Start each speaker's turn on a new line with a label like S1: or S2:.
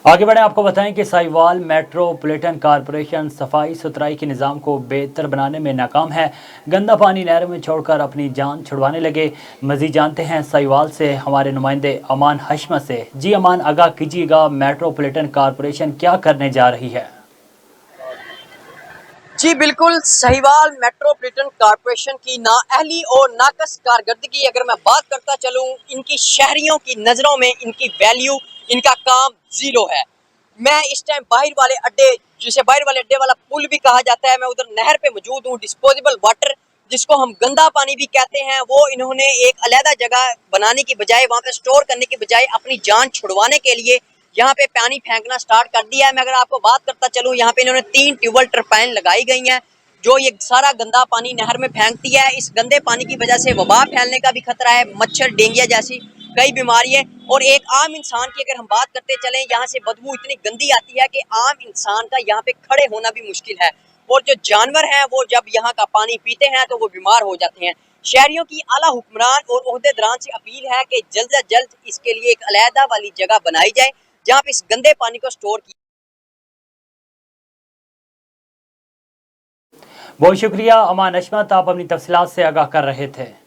S1: आगे बढ़े आपको बताएं कि साहिवाल मेट्रोपॉलिटन कॉरपोरेशन सफाई सुथराई के निज़ाम को बेहतर बनाने में नाकाम है। गंदा पानी नहर में छोड़कर अपनी जान छुड़वाने लगे। मज़ीद जानते हैं साहिवाल से हमारे नुमाइंदे अमान हशमत से। जी अमान, आगाह कीजिएगा, मेट्रोपॉलिटन कॉरपोरेशन क्या करने जा रही है?
S2: जी बिल्कुल, साहिवाल मेट्रोपॉलिटन कॉरपोरेशन की नाअहली और नाकस कारकर्दगी अगर मैं बात करता चलूं, इनकी शहरियों की नज़रों में इनकी वैल्यू, इनका काम ज़ीरो है। मैं इस टाइम बाहर वाले अड्डे, जिसे बाहर वाले अड्डे वाला पुल भी कहा जाता है, मैं उधर नहर पे मौजूद हूँ। डिस्पोजेबल वाटर, जिसको हम गंदा पानी भी कहते हैं, वो इन्होंने एक अलहदा जगह बनाने की बजाय, वहाँ पे स्टोर करने की बजाय अपनी जान छुड़वाने के लिए यहाँ पे पानी फेंकना स्टार्ट कर दिया है। मैं अगर आपको बात करता चलूँ, यहाँ पे इन्होंने 3 ट्यूबवेल टर्बाइन लगाई गई हैं, जो ये सारा गंदा पानी नहर में फेंकती है। इस गंदे पानी की वजह से वबा फैलने का भी खतरा है, मच्छर, डेंगू जैसी कई बीमारियां। और एक आम इंसान की अगर हम बात करते चलें, यहाँ से बदबू इतनी गंदी आती है कि आम इंसान का यहाँ पे खड़े होना भी मुश्किल है। और जो जानवर हैं, वो जब यहाँ का पानी पीते हैं तो वो बीमार हो जाते हैं। शहरियों की आला हुक्मरान और ओहदेदारान से अपील है कि जल्द से जल्द इसके लिए एक अलहदा वाली जगह बनाई जाए, जहाँ पे इस गंदे पानी को स्टोर किया।
S1: बहुत शुक्रिया अमान हशमत, आप अपनी तफसीलात से आगाह कर रहे थे।